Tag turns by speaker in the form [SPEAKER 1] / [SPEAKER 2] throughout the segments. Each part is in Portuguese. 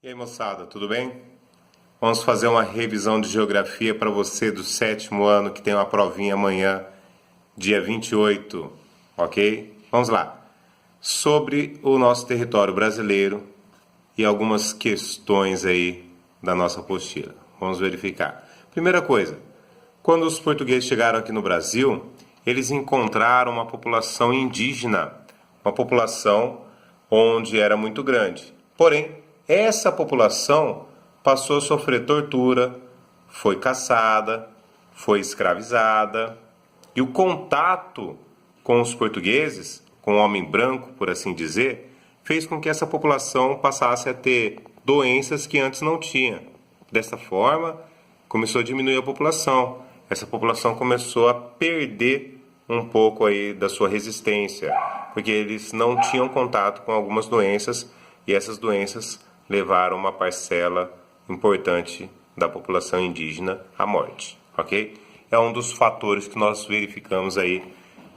[SPEAKER 1] E aí, moçada, tudo bem? Vamos fazer uma revisão de geografia para você do 7º ano, que tem uma provinha amanhã, dia 28, ok? Vamos lá. Sobre o nosso território brasileiro e algumas questões aí da nossa apostila. Vamos verificar. Primeira coisa, quando os portugueses chegaram aqui no Brasil, eles encontraram uma população indígena, uma população onde era muito grande. Porém, essa população passou a sofrer tortura, foi caçada, foi escravizada, e o contato com os portugueses, com o homem branco, por assim dizer, fez com que essa população passasse a ter doenças que antes não tinha. Dessa forma, começou a diminuir a população. Essa população começou a perder um pouco aí da sua resistência, porque eles não tinham contato com algumas doenças, e essas doenças levaram uma parcela importante da população indígena à morte, ok? É um dos fatores que nós verificamos aí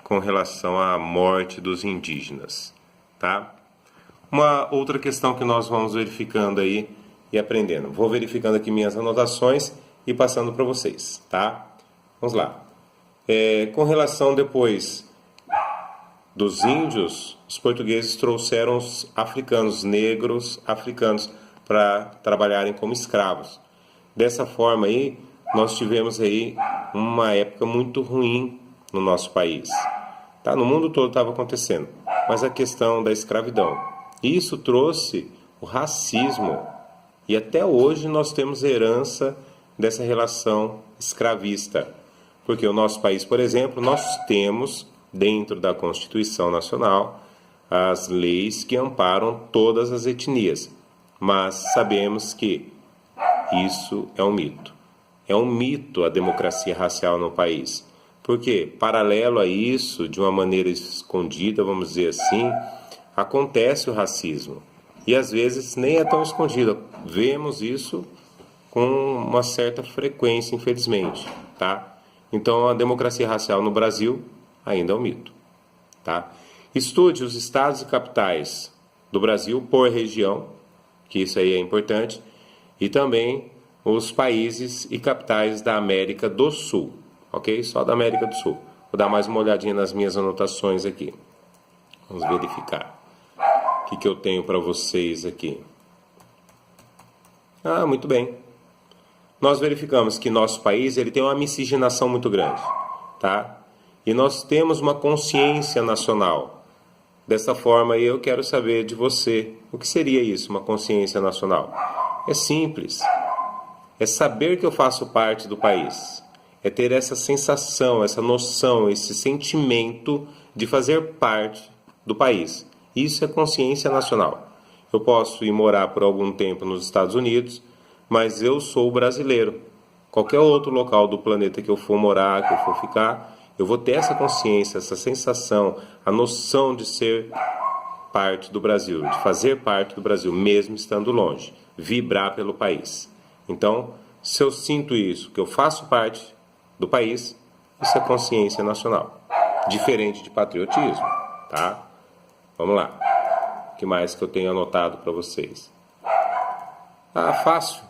[SPEAKER 1] com relação à morte dos indígenas, tá? Uma outra questão que nós vamos verificando aí e aprendendo. Vou verificando aqui minhas anotações e passando para vocês, tá? Vamos lá. Com relação depois dos índios, os portugueses trouxeram os africanos, negros africanos, para trabalharem como escravos. Dessa forma aí, nós tivemos aí uma época muito ruim no nosso país. Tá? No mundo todo estava acontecendo, mas a questão da escravidão. Isso trouxe o racismo, e até hoje nós temos herança dessa relação escravista. Porque o nosso país, por exemplo, nós temos dentro da Constituição Nacional as leis que amparam todas as etnias, mas sabemos que isso é um mito. É um mito a democracia racial no país, porque paralelo a isso, de uma maneira escondida, vamos dizer assim, acontece o racismo, e às vezes nem é tão escondido, vemos isso com uma certa frequência, infelizmente, tá? Então a democracia racial no Brasil ainda é um mito, tá? Estude os estados e capitais do Brasil por região, que isso aí é importante, e também os países e capitais da América do Sul, ok? Só da América do Sul. Vou dar mais uma olhadinha nas minhas anotações aqui. Vamos verificar o que eu tenho para vocês aqui. Muito bem. Nós verificamos que nosso país ele tem uma miscigenação muito grande, tá? E nós temos uma consciência nacional. Dessa forma, eu quero saber de você, o que seria isso, uma consciência nacional? É simples. É saber que eu faço parte do país. É ter essa sensação, essa noção, esse sentimento de fazer parte do país. Isso é consciência nacional. Eu posso ir morar por algum tempo nos Estados Unidos, mas eu sou brasileiro. Qualquer outro local do planeta que eu for morar, que eu for ficar, eu vou ter essa consciência, essa sensação, a noção de ser parte do Brasil, de fazer parte do Brasil, mesmo estando longe, vibrar pelo país. Então, se eu sinto isso, que eu faço parte do país, isso é consciência nacional, diferente de patriotismo, tá? Vamos lá. O que mais que eu tenho anotado para vocês? Fácil.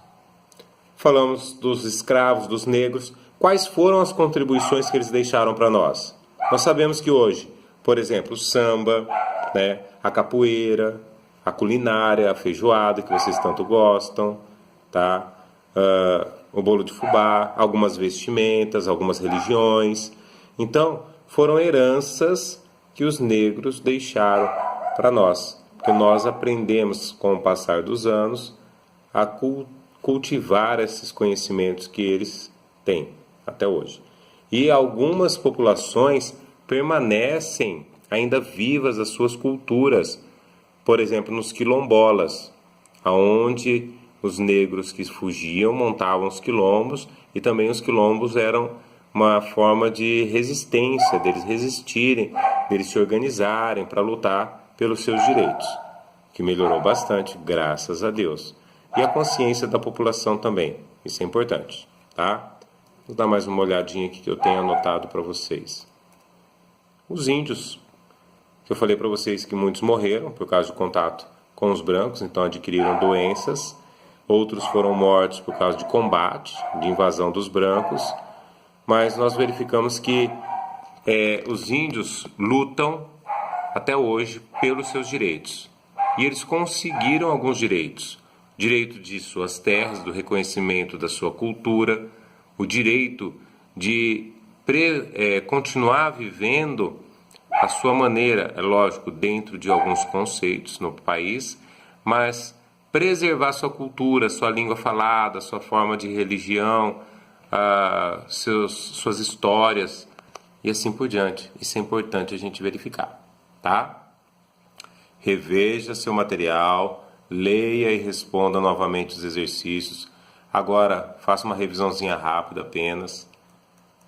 [SPEAKER 1] Falamos dos escravos, dos negros. Quais foram as contribuições que eles deixaram para nós? Nós sabemos que hoje, por exemplo, o samba, né, a capoeira, a culinária, a feijoada, que vocês tanto gostam, tá? O bolo de fubá, algumas vestimentas, algumas religiões. Então, foram heranças que os negros deixaram para nós, porque nós aprendemos, com o passar dos anos, a cultivar esses conhecimentos que eles têm até hoje. E algumas populações permanecem ainda vivas as suas culturas, por exemplo, nos quilombolas, onde os negros que fugiam montavam os quilombos, e também os quilombos eram uma forma de resistência, deles resistirem, deles se organizarem para lutar pelos seus direitos, que melhorou bastante, graças a Deus. E a consciência da população também, isso é importante, tá? Vou dar mais uma olhadinha aqui que eu tenho anotado para vocês. Os índios, que eu falei para vocês que muitos morreram por causa do contato com os brancos, então adquiriram doenças, outros foram mortos por causa de combate, de invasão dos brancos, mas nós verificamos que os índios lutam até hoje pelos seus direitos. E eles conseguiram alguns direitos. O direito de suas terras, do reconhecimento da sua cultura, o direito de continuar vivendo a sua maneira, é lógico, dentro de alguns conceitos no país, mas preservar sua cultura, sua língua falada, sua forma de religião, suas histórias e assim por diante. Isso é importante a gente verificar, tá? Reveja seu material, leia e responda novamente os exercícios. Agora, faça uma revisãozinha rápida apenas,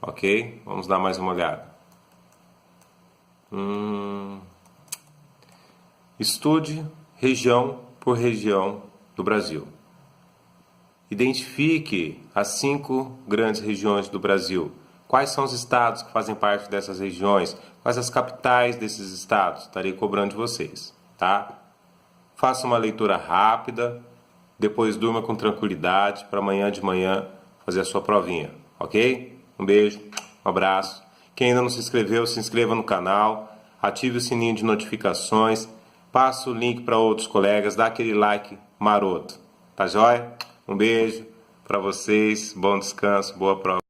[SPEAKER 1] ok? Vamos dar mais uma olhada. Estude região por região do Brasil. Identifique as 5 grandes regiões do Brasil. Quais são os estados que fazem parte dessas regiões? Quais as capitais desses estados? Estarei cobrando de vocês, tá? Faça uma leitura rápida, depois durma com tranquilidade para amanhã de manhã fazer a sua provinha, ok? Um beijo, um abraço. Quem ainda não se inscreveu, se inscreva no canal, ative o sininho de notificações, passa o link para outros colegas, dá aquele like maroto, tá joia? Um beijo para vocês, bom descanso, boa prova.